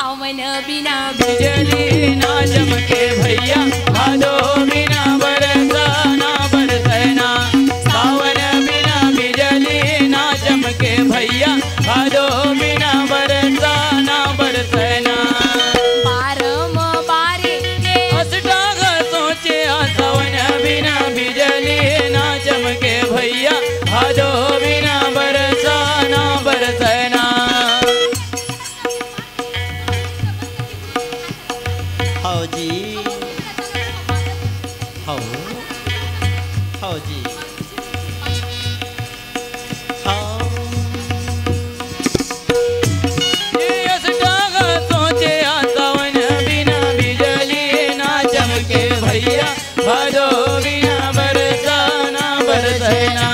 सावन बिना बिजली ना चमके भैया, भादो बिना बरसा ना बरसना। सावन बिना बिजली ना चमके भैया, भादो बिना बरसा ना बरसना। बारे अष्टाग सोचे सावन बिना बिजली ना चमके भैया, भादो बिना बरसा ना बरसना। हाओ जी, हाओ जी, सोचे सावन बिना बिजली ना चमके भैया, भादो बिना बरसा ना बरसना।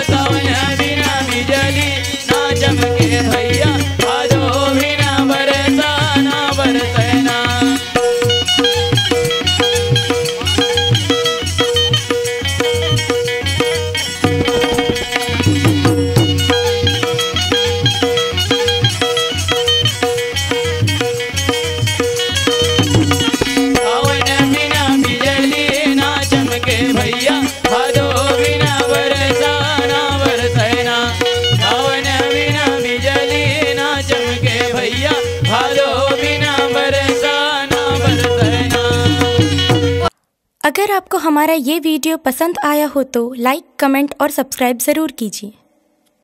सावन बिना बिजली ना चमके भैया, भादो बिना बरसा ना बरसना। भैया भादो बिना बरसा ना बरसना। सावन बिना बिजली ना चमके भैया, भादो बिना बरसा ना बरसना। अगर आपको हमारा ये वीडियो पसंद आया हो तो लाइक, कमेंट और सब्सक्राइब ज़रूर कीजिए।